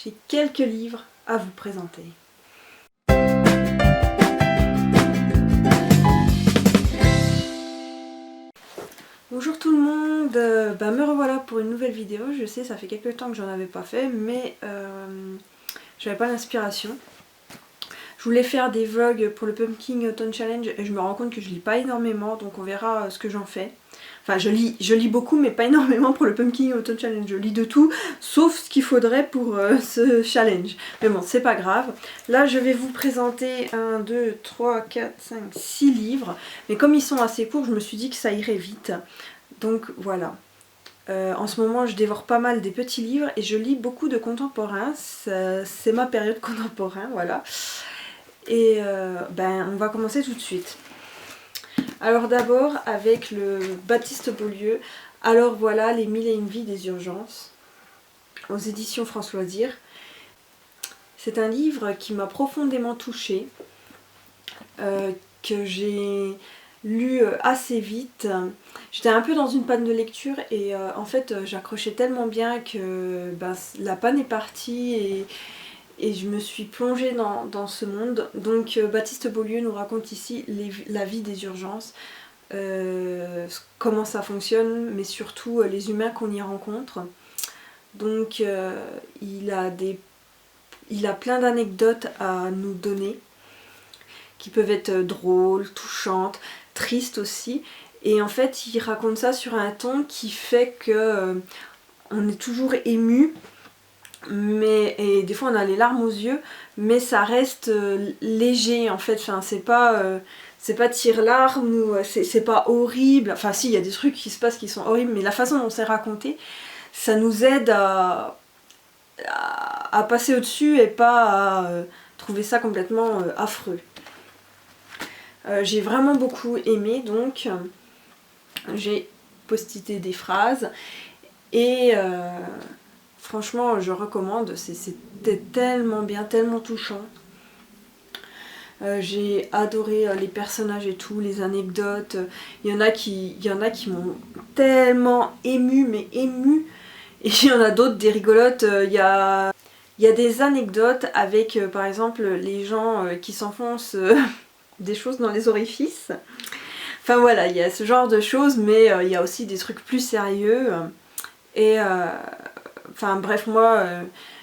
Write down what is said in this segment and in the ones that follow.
j'ai quelques livres à vous présenter. Bonjour tout le monde, me revoilà pour une nouvelle vidéo. Je sais, ça fait quelques temps que j'en avais pas fait, mais j'avais pas l'inspiration. Je voulais faire des vlogs pour le Pumpkin Autumn Challenge et je me rends compte que je lis pas énormément, donc on verra ce que j'en fais. Enfin, je lis beaucoup, mais pas énormément pour le Pumpkin Autumn Challenge. Je lis de tout, sauf ce qu'il faudrait pour ce challenge. Mais bon, c'est pas grave. Là, je vais vous présenter 1, 2, 3, 4, 5, 6 livres. Mais comme ils sont assez courts, je me suis dit que ça irait vite. Donc voilà. En ce moment, je dévore pas mal des petits livres et je lis beaucoup de contemporains. C'est ma période contemporain, voilà. Et on va commencer tout de suite. Alors d'abord avec le Baptiste Beaulieu. Alors voilà, les 1001 vies des urgences, aux éditions France Loisirs. C'est un livre qui m'a profondément touchée, que j'ai lu assez vite. J'étais un peu dans une panne de lecture et en fait j'accrochais tellement bien que la panne est partie et je me suis plongée dans ce monde. Donc Baptiste Beaulieu nous raconte ici la vie des urgences, comment ça fonctionne, mais surtout les humains qu'on y rencontre. Donc il a plein d'anecdotes à nous donner, qui peuvent être drôles, touchantes, tristes aussi. Et en fait il raconte ça sur un ton qui fait que on est toujours ému. Et des fois on a les larmes aux yeux, mais ça reste léger en fait, enfin, c'est pas tire-larmes ou c'est pas horrible, enfin si, il y a des trucs qui se passent qui sont horribles, mais la façon dont c'est raconté, ça nous aide à passer au-dessus et pas à trouver ça complètement affreux. J'ai vraiment beaucoup aimé, donc j'ai postité des phrases et franchement, je recommande, c'était tellement bien, tellement touchant. J'ai adoré les personnages et tout, les anecdotes. Il y en a qui m'ont tellement émue, mais émue. Et il y en a d'autres, des rigolotes. Il y a des anecdotes avec, par exemple, les gens qui s'enfoncent des choses dans les orifices. Enfin voilà, il y a ce genre de choses, mais il y a aussi des trucs plus sérieux. Et enfin bref, moi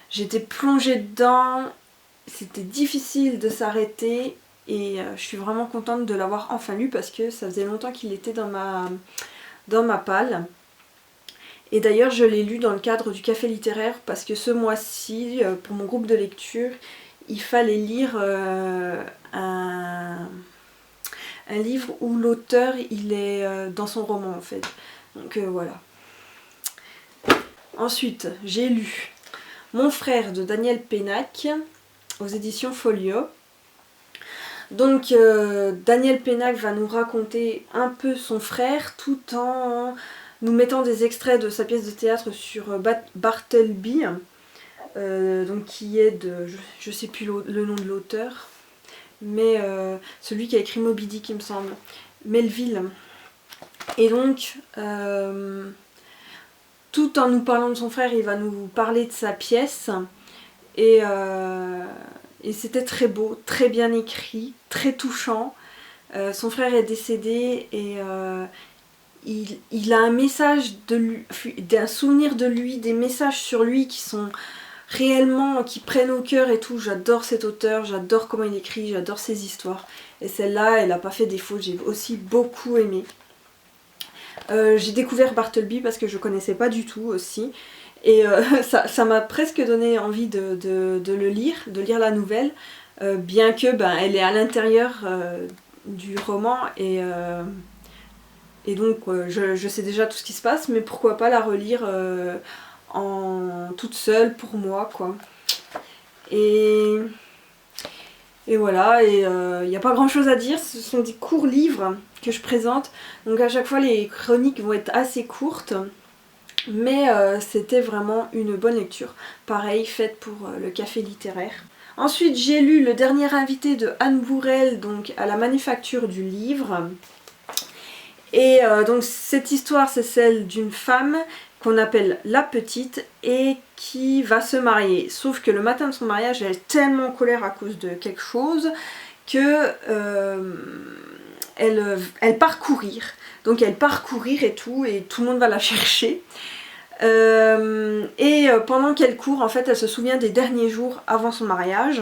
j'étais plongée dedans, c'était difficile de s'arrêter et je suis vraiment contente de l'avoir enfin lu parce que ça faisait longtemps qu'il était dans ma palle. Et d'ailleurs je l'ai lu dans le cadre du café littéraire parce que ce mois-ci, pour mon groupe de lecture, il fallait lire un livre où l'auteur il est dans son roman en fait. Donc voilà. Ensuite, j'ai lu Mon frère de Daniel Pénac aux éditions Folio. Donc Daniel Pénac va nous raconter un peu son frère tout en nous mettant des extraits de sa pièce de théâtre sur Bartleby, donc qui est de, je sais plus le nom de l'auteur, mais celui qui a écrit Moby Dick il me semble, Melville. Et donc tout en nous parlant de son frère, il va nous parler de sa pièce. Et c'était très beau, très bien écrit, très touchant. Son frère est décédé et il a un message de lui, d'un souvenir de lui, des messages sur lui qui sont réellement, qui prennent au cœur et tout. J'adore cet auteur, j'adore comment il écrit, j'adore ses histoires. Et celle-là, elle n'a pas fait défaut, j'ai aussi beaucoup aimé. J'ai découvert Bartleby parce que je connaissais pas du tout aussi et ça m'a presque donné envie de le lire, de lire la nouvelle, bien que elle est à l'intérieur du roman et donc je sais déjà tout ce qui se passe, mais pourquoi pas la relire en toute seule pour moi quoi. Et voilà, et il n'y a pas grand chose à dire, ce sont des courts livres que je présente, donc à chaque fois les chroniques vont être assez courtes, mais c'était vraiment une bonne lecture, pareil, faite pour le café littéraire. Ensuite j'ai lu Le dernier invité de Anne Bourelle, donc à la Manufacture du livre, et donc cette histoire c'est celle d'une femme qu'on appelle la petite et qui va se marier. Sauf que le matin de son mariage, elle est tellement en colère à cause de quelque chose que elle part courir. Donc elle part courir et tout le monde va la chercher. Pendant qu'elle court, en fait, elle se souvient des derniers jours avant son mariage.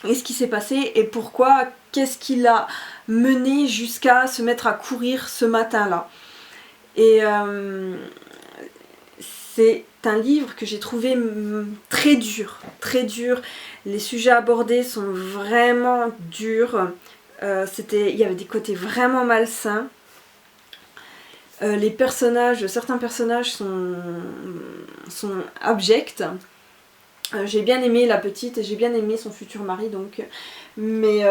Et ce qui s'est passé et pourquoi, qu'est-ce qui l'a mené jusqu'à se mettre à courir ce matin-là. Et c'est un livre que j'ai trouvé très dur, très dur. Les sujets abordés sont vraiment durs. Il y avait des côtés vraiment malsains. Certains personnages sont abjects. J'ai bien aimé la petite et j'ai bien aimé son futur mari, donc, mais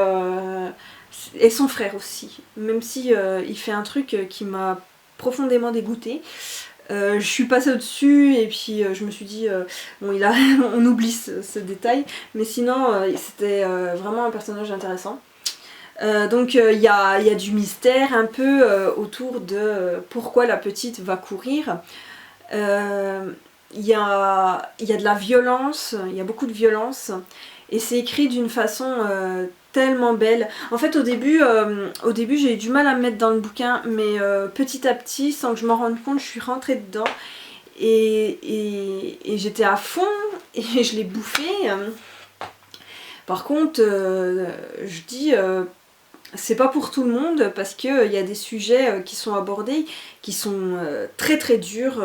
et son frère aussi, même si il fait un truc qui m'a profondément dégoûtée. Je suis passée au-dessus et puis je me suis dit bon, on oublie ce détail, mais sinon c'était vraiment un personnage intéressant. Donc il y a du mystère un peu autour de pourquoi la petite va courir. Il y a de la violence, il y a beaucoup de violence et c'est écrit d'une façon tellement belle. En fait au début j'ai eu du mal à me mettre dans le bouquin, mais petit à petit, sans que je m'en rende compte, je suis rentrée dedans et j'étais à fond et je l'ai bouffé. Par contre je dis c'est pas pour tout le monde parce qu'il y a des sujets qui sont abordés qui sont très très durs,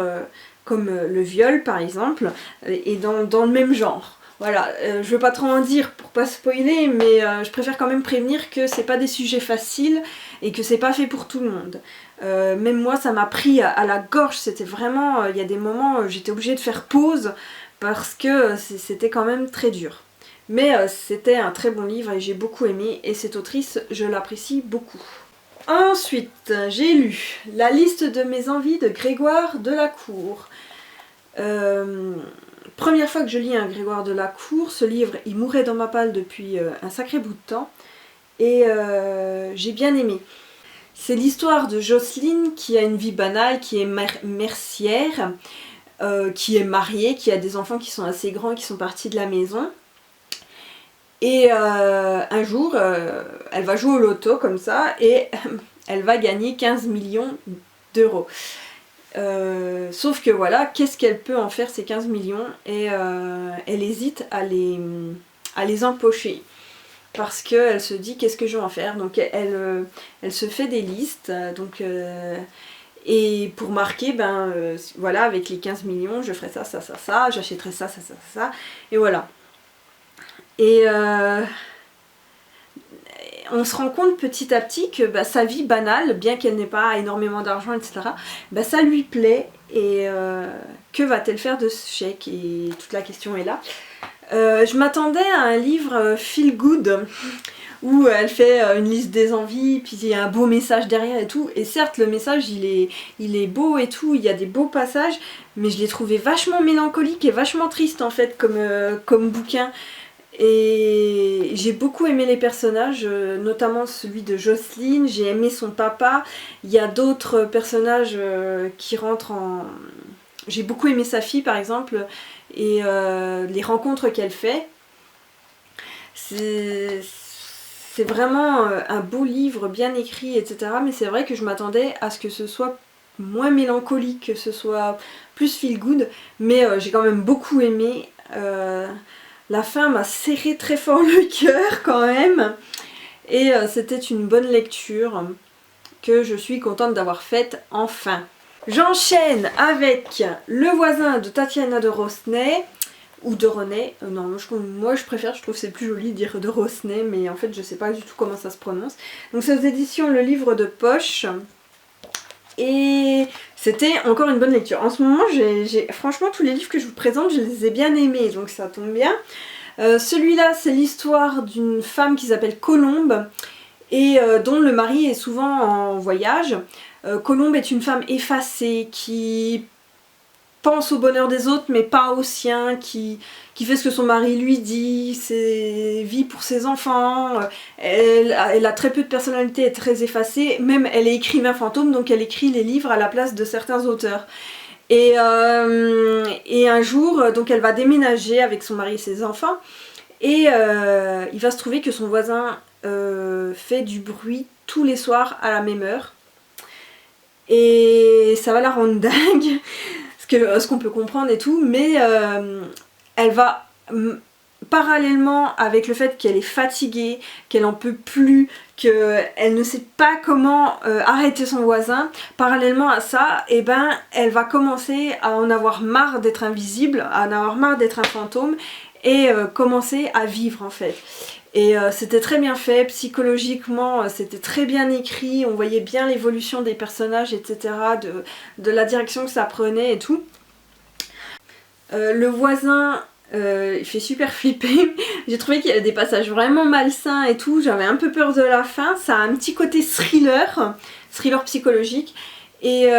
comme le viol par exemple, et dans le même genre. Voilà, je veux pas trop en dire pour pas spoiler, mais je préfère quand même prévenir que c'est pas des sujets faciles et que c'est pas fait pour tout le monde. Même moi ça m'a pris à la gorge, c'était vraiment, il y a des moments j'étais obligée de faire pause parce que c'était quand même très dur. Mais c'était un très bon livre et j'ai beaucoup aimé, et cette autrice, je l'apprécie beaucoup. Ensuite, j'ai lu La liste de mes envies de Grégoire Delacour. Première fois que je lis un Grégoire Delacour, ce livre, il mourait dans ma palle depuis un sacré bout de temps, et j'ai bien aimé. C'est l'histoire de Jocelyne qui a une vie banale, qui est mercière, qui est mariée, qui a des enfants qui sont assez grands, qui sont partis de la maison. Et un jour, elle va jouer au loto comme ça et elle va gagner 15 millions d'euros. Sauf que voilà, qu'est-ce qu'elle peut en faire ces 15 millions, et elle hésite à les empocher. Parce qu'elle se dit qu'est-ce que je vais en faire. Donc elle se fait des listes. Et pour marquer, voilà, avec les 15 millions, je ferai ça, ça, ça, ça, j'achèterai ça, ça, ça, ça, et voilà. Et on se rend compte petit à petit que sa vie banale, bien qu'elle n'ait pas énormément d'argent, etc., ça lui plaît, et que va-t-elle faire de ce chèque, et toute la question est là. Je m'attendais à un livre feel good, où elle fait une liste des envies, puis il y a un beau message derrière et tout, et certes le message il est beau et tout, il y a des beaux passages, mais je l'ai trouvé vachement mélancolique et vachement triste en fait comme bouquin. Et j'ai beaucoup aimé les personnages, notamment celui de Jocelyne, j'ai aimé son papa. Il y a d'autres personnages qui rentrent en... J'ai beaucoup aimé sa fille par exemple, et les rencontres qu'elle fait. C'est vraiment un beau livre, bien écrit, etc. Mais c'est vrai que je m'attendais à ce que ce soit moins mélancolique, que ce soit plus feel good. Mais j'ai quand même beaucoup aimé. La fin m'a serré très fort le cœur quand même, et c'était une bonne lecture que je suis contente d'avoir faite enfin. J'enchaîne avec Le voisin de Tatiana de Rosnay, ou de René, non moi je préfère, je trouve que c'est plus joli de dire de Rosnay, mais en fait je sais pas du tout comment ça se prononce. Donc c'est aux éditions Le Livre de Poche, et c'était encore une bonne lecture. En ce moment, franchement, tous les livres que je vous présente, je les ai bien aimés, donc ça tombe bien. Celui-là, c'est l'histoire d'une femme qui s'appelle Colombe, et dont le mari est souvent en voyage. Colombe est une femme effacée, qui pense au bonheur des autres, mais pas au sien, qui fait ce que son mari lui dit, vit pour ses enfants, elle a très peu de personnalité, est très effacée, même elle est écrivain fantôme, donc elle écrit les livres à la place de certains auteurs. Et un jour, donc elle va déménager avec son mari et ses enfants, et il va se trouver que son voisin fait du bruit tous les soirs à la même heure. Et ça va la rendre dingue, ce qu'on peut comprendre et tout, mais elle va, parallèlement avec le fait qu'elle est fatiguée, qu'elle en peut plus, qu'elle ne sait pas comment arrêter son voisin, parallèlement à ça, et ben, elle va commencer à en avoir marre d'être invisible, à en avoir marre d'être un fantôme, et commencer à vivre en fait. Et c'était très bien fait, psychologiquement c'était très bien écrit, on voyait bien l'évolution des personnages, etc., de la direction que ça prenait et tout. Le voisin, il fait super flipper, j'ai trouvé qu'il y avait des passages vraiment malsains et tout, j'avais un peu peur de la fin, ça a un petit côté thriller psychologique, et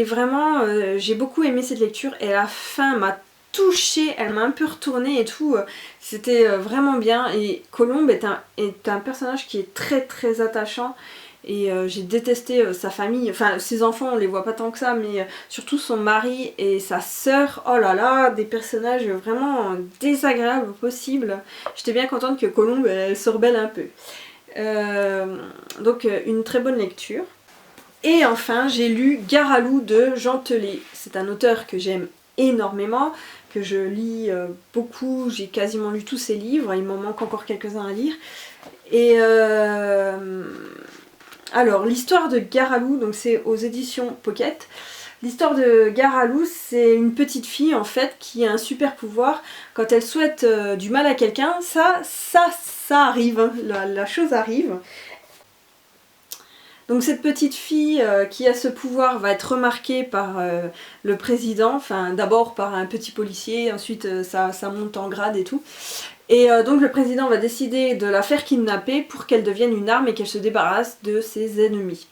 vraiment j'ai beaucoup aimé cette lecture, et la fin m'a touchée, elle m'a un peu retournée et tout, c'était vraiment bien. Et Colombe est un personnage qui est très très attachant, et j'ai détesté sa famille, enfin ses enfants on les voit pas tant que ça, mais surtout son mari et sa sœur, oh là là, des personnages vraiment désagréables au possible. J'étais bien contente que Colombe elle se rebelle un peu. Donc une très bonne lecture. Et enfin j'ai lu Gare à loup de Jean Telet, c'est un auteur que j'aime énormément, que je lis beaucoup, j'ai quasiment lu tous ses livres, il m'en manque encore quelques-uns à lire. Et alors l'histoire de Gare à loup, donc c'est aux éditions Pocket. L'histoire de Gare à loup, c'est une petite fille en fait qui a un super pouvoir. Quand elle souhaite du mal à quelqu'un, ça arrive, hein, la chose arrive. Donc cette petite fille qui a ce pouvoir va être remarquée par le président, enfin d'abord par un petit policier, ensuite ça monte en grade et tout. Et donc le président va décider de la faire kidnapper pour qu'elle devienne une arme et qu'elle se débarrasse de ses ennemis.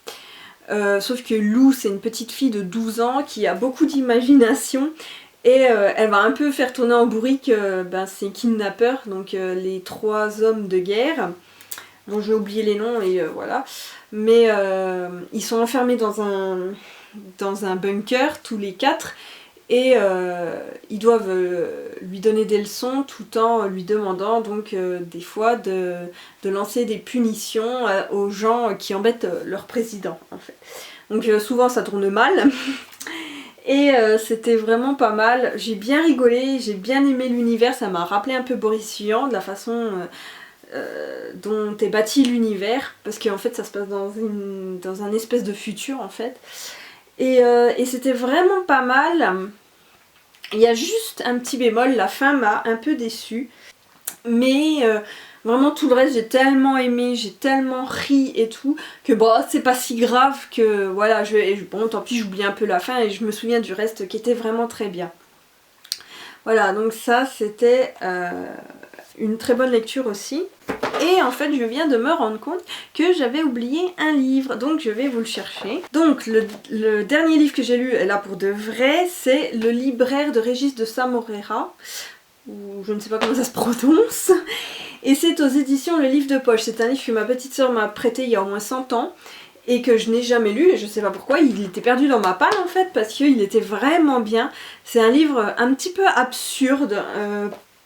Sauf que Lou, c'est une petite fille de 12 ans qui a beaucoup d'imagination, et elle va un peu faire tourner en bourrique ses kidnappeurs, donc les 3 hommes de guerre. Bon, j'ai oublié les noms et voilà. Mais ils sont enfermés dans un bunker, tous les 4, et ils doivent lui donner des leçons tout en lui demandant donc des fois de lancer des punitions aux gens qui embêtent leur président en fait. Donc souvent ça tourne mal. Et c'était vraiment pas mal, j'ai bien rigolé, j'ai bien aimé l'univers, ça m'a rappelé un peu Boris Vian, de la façon dont est bâti l'univers, parce qu'en fait ça se passe dans un espèce de futur en fait. Et c'était vraiment pas mal. Il y a juste un petit bémol, la fin m'a un peu déçue, mais vraiment tout le reste j'ai tellement aimé, j'ai tellement ri et tout, que bon c'est pas si grave, que voilà, bon tant pis, j'oublie un peu la fin et je me souviens du reste qui était vraiment très bien. Voilà, donc ça c'était une très bonne lecture aussi. Et en fait je viens de me rendre compte que j'avais oublié un livre, donc je vais vous le chercher. Donc le dernier livre que j'ai lu, là pour de vrai, c'est Le libraire de Régis de Samorera, ou je ne sais pas comment ça se prononce, et c'est aux éditions Le Livre de Poche. C'est un livre que ma petite soeur m'a prêté il y a au moins 100 ans, et que je n'ai jamais lu, et je sais pas pourquoi, il était perdu dans ma palle en fait, parce qu'il était vraiment bien. C'est un livre un petit peu absurde,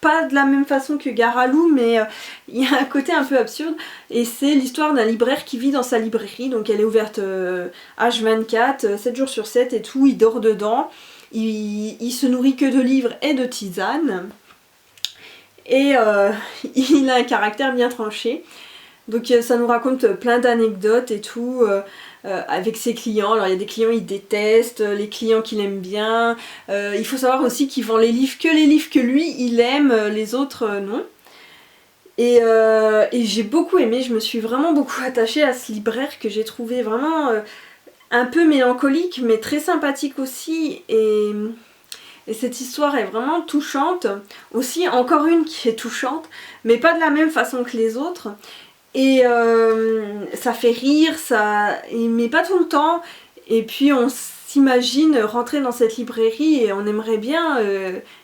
pas de la même façon que Gare à loup, mais il y a un côté un peu absurde, et c'est l'histoire d'un libraire qui vit dans sa librairie, donc elle est ouverte H24, 7 jours sur 7 et tout, il dort dedans, il se nourrit que de livres et de tisanes, et il a un caractère bien tranché. Donc ça nous raconte plein d'anecdotes et tout avec ses clients. Alors il y a des clients il déteste, les clients qu'il aime bien. Il faut savoir aussi qu'il vend les livres que lui il aime, les autres non. Et j'ai beaucoup aimé, je me suis vraiment beaucoup attachée à ce libraire que j'ai trouvé vraiment un peu mélancolique mais très sympathique aussi. Et cette histoire est vraiment touchante. Aussi encore une qui est touchante, mais pas de la même façon que les autres. Et ça fait rire, mais pas tout le temps. Et puis on s'imagine rentrer dans cette librairie et on aimerait bien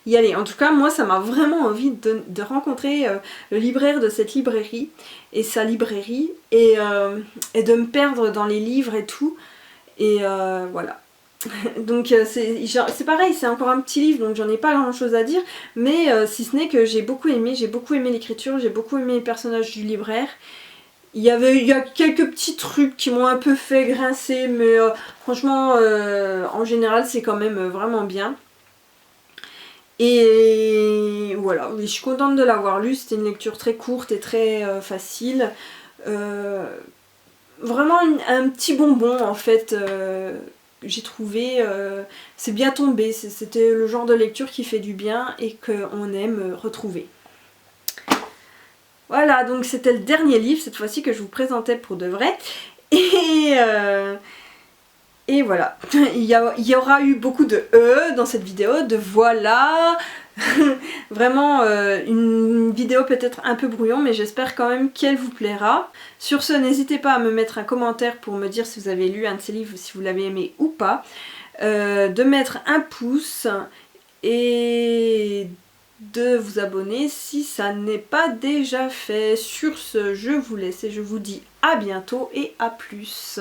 y aller. En tout cas moi ça m'a vraiment envie de rencontrer le libraire de cette librairie et sa librairie, et de me perdre dans les livres et tout. Et voilà. Donc c'est pareil, c'est encore un petit livre, donc j'en ai pas grand chose à dire, mais si ce n'est que j'ai beaucoup aimé l'écriture, j'ai beaucoup aimé les personnages du libraire. Il y a quelques petits trucs qui m'ont un peu fait grincer, mais franchement, en général, c'est quand même vraiment bien. Et voilà, oui, je suis contente de l'avoir lu, c'était une lecture très courte et très facile. Vraiment un petit bonbon en fait, j'ai trouvé, c'est bien tombé, c'était le genre de lecture qui fait du bien et qu'on aime retrouver. Voilà, donc c'était le dernier livre cette fois-ci que je vous présentais pour de vrai. Et voilà, il y aura eu beaucoup de dans cette vidéo, de voilà. Vraiment une vidéo peut-être un peu brouillon, mais j'espère quand même qu'elle vous plaira. Sur ce, n'hésitez pas à me mettre un commentaire pour me dire si vous avez lu un de ces livres, si vous l'avez aimé ou pas. De mettre un pouce et de vous abonner si ça n'est pas déjà fait. Sur ce, je vous laisse et je vous dis à bientôt et à plus.